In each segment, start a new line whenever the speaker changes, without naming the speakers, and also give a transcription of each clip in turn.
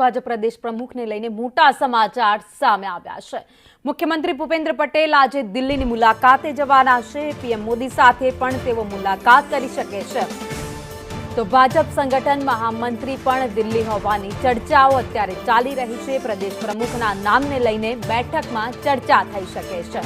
ભાજપ પ્રદેશ પ્રમુખને લઈને મોટા સમાચાર સામે આવ્યા છે। મુખ્યમંત્રી ભૂપેન્દ્ર પટેલ આજે દિલ્હીની મુલાકાતે જવાના છે। પીએમ મોદી સાથે પણ તેઓ મુલાકાત કરી શકે છે। તો ભાજપ સંગઠન મહામંત્રી પણ દિલ્હી હોવાની ચર્ચાઓ અત્યારે ચાલી રહી છે। પ્રદેશ પ્રમુખના નામને લઈને બેઠકમાં ચર્ચા થઈ શકે છે।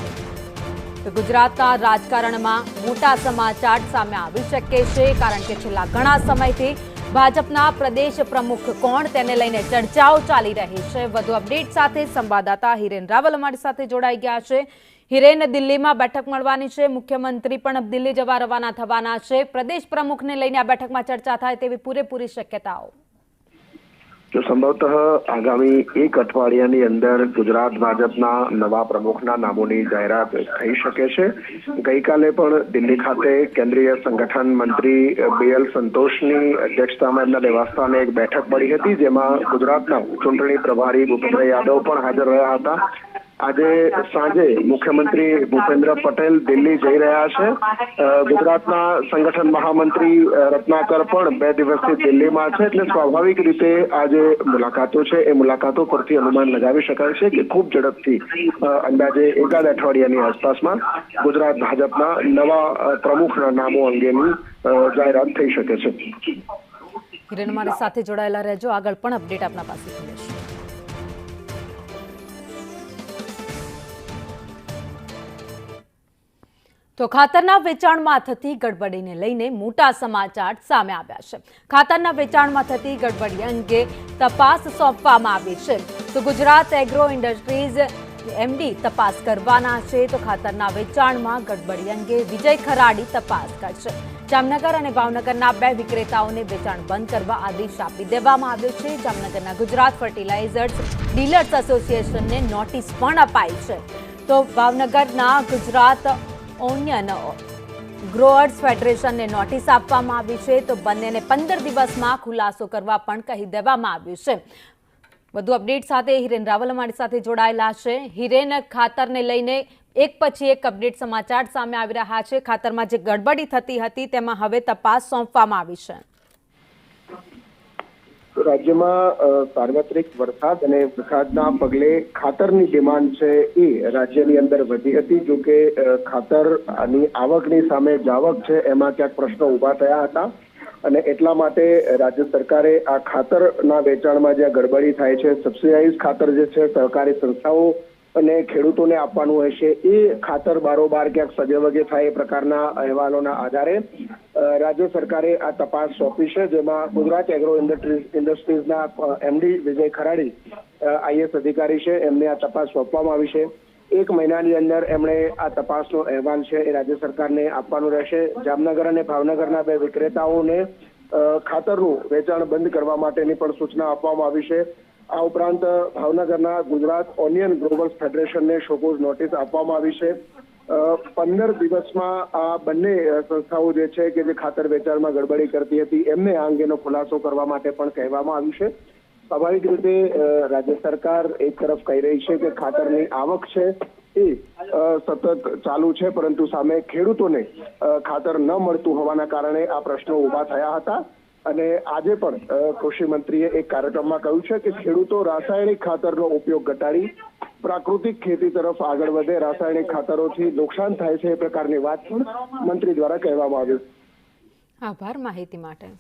તો ગુજરાતના રાજકારણમાં મોટા સમાચાર સામે આવી શકે છે, કારણ કે છેલ્લા ઘણા સમયથી ભાજપના પ્રદેશ પ્રમુખ કોણ તેને લઈને ચર્ચાઓ ચાલી રહી છે। વધુ અપડેટ સાથે સંવાદદાતા હિરેન રાવલ અમારી સાથે જોડાઈ ગયા છે। હિરેન, દિલ્હીમાં બેઠક મળવાની છે, મુખ્યમંત્રી પણ દિલ્હી જવા રવાના થવાના છે। પ્રદેશ પ્રમુખને લઈને આ બેઠકમાં ચર્ચા થાય તેવી પૂરેપૂરી શક્યતાઓ।
जो संभवतः आगामी एक अठवाडियानी अंदर गुजरात भाजपना नवा प्रमुखना नामोनी जाहेरात थई शके छे। गईकाले पण दिल्ही खाते केंद्रीय संगठन मंत्री बीएल संतोषनी अध्यक्षतामां एमना निवासस्थाने एक बैठक मळी हती, जेमां गुजरातना चूंटणी प्रभारी भूपेन्द्र यादव पण हाजर रह्या हता। આજે સાંજે મુખ્યમંત્રી ભૂપેન્દ્ર પટેલ દિલ્હી જઈ રહ્યા છે। ગુજરાતના સંગઠન મહામંત્રી રત્નાકર પણ 2 દિવસથી દિલ્હીમાં છે, એટલે સ્વાભાવિક રીતે આ જે મુલાકાતો છે એ મુલાકાતો પરથી અનુમાન લગાવી શકાય છે કે ખૂબ ઝડપથી અંદાજે એકાદ અઠવાડિયાની આસપાસમાં ગુજરાત ભાજપના નવા પ્રમુખના નામો અંગેની જાહેરાત થઈ શકે છે।
હિરેન, અમારી સાથે જોડાયેલા રહેજો, આગળ પણ અપડેટ આપના પાસેથી લેશું। તો ખાતરના વેચાણમાં થતી ગડબડીને લઈને મોટા સમાચાર સામે આવ્યા છે। ખાતરના વેચાણમાં થતી ગડબડી અંગે તપાસ સોંપવામાં આવી છે। તો ગુજરાત એગ્રો ઇન્ડસ્ટ્રીઝ એમડી તપાસ કરવાના છે। તો ખાતરના વેચાણમાં ગડબડી અંગે વિજય ખરાડી તપાસ કરશે। જામનગર અને ભાવનગરના 2 વિક્રેતાઓને વેચાણ બંધ કરવા આદેશ આપી દેવામાં આવ્યો છે। જામનગરના ગુજરાત ફર્ટિલાઇઝર્સ ડીલર્સ એસોસિએશનને નોટિસ પણ અપાઈ છે। તો ભાવનગરના ગુજરાત ઓનિયન ગ્રોઅર્સ ફેડરેશનને નોટિસ આપવામાં આવી છે। તો બંનેને 15 દિવસમાં ખુલાસો કરવા પણ કહી દેવામાં આવ્યું છે। વધુ અપડેટ સાથે હિરેન રાવલ અમારી સાથે જોડાયેલા છે। હિરેન, ખાતરને લઈને એક પછી એક અપડેટ સમાચાર સામે આવી રહ્યા છે। ખાતરમાં જે ગડબડી થતી હતી તેમાં હવે તપાસ સોંપવામાં આવી છે।
રાજ્યમાં સાર્વત્રિક વરસાદ અને વરસાદના પગલે ખાતરની ડિમાન્ડ છે એ રાજ્યની અંદર વધી હતી। જો કે ખાતરની આવકની સામે જાવક છે એમાં ક્યાંક પ્રશ્નો ઊભા થયા હતા, અને એટલા માટે રાજ્ય સરકારે આ ખાતરના વેચાણમાં જે ગડબડી થાય છે, સબસિડાઇઝ ખાતર જે છે સહકારી સંસ્થાઓ અને ખેડૂતોને આપવાનું હશે, એ ખાતર બારોબાર ક્યાંક સગેવગે થાય એ પ્રકારના અહેવાલોના આધારે રાજ્ય સરકારે આ તપાસ સોંપી છે, જેમાં ગુજરાત એગ્રો ઇન્ડસ્ટ્રીઝના એમડી વિજય ખરાડી આઈએસ અધિકારી છે, એમને આ તપાસ સોંપવામાં આવી છે। 1 મહિનાની અંદર એમણે આ તપાસનો અહેવાલ છે એ રાજ્ય સરકારને આપવાનું રહેશે। જામનગર અને ભાવનગરના 2 વિક્રેતાઓને ખાતરનું વેચાણ બંધ કરવા માટેની પણ સૂચના આપવામાં આવી છે। આ ઉપરાંત ભાવનગરના ગુજરાત ઓનિયન ગ્રોઅર્સ ફેડરેશનને શોકોઝ નોટિસ આપવામાં આવી છે। 15 દિવસમાં આ બંને સંસ્થાઓ જે છે કે જે ખાતર વેચાણમાં ગડબડી કરતી હતી એમને આ અંગેનો ખુલાસો કરવા માટે પણ કહેવામાં આવ્યું છે। સ્વાભાવિક રીતે રાજ્ય સરકાર એક તરફ કહી રહી છે કે ખાતરની આવક છે એ સતત ચાલુ છે, પરંતુ સામે ખેડૂતોને ખાતર ન મળતું હોવાના કારણે આ પ્રશ્નો ઊભા થયા હતા। અને આજે પણ કૃષિ મંત્રીએ એક કાર્યક્રમમાં કહ્યું છે કે ખેડૂતો રાસાયણિક ખાતરનો ઉપયોગ ઘટાડી પ્રાકૃતિક ખેતી તરફ આગળ વધે, રાસાયણિક ખાતરોથી નુકસાન થાય છે એ પ્રકારની વાત પણ મંત્રી દ્વારા કહેવામાં આવી।
આભાર માહિતી માટે।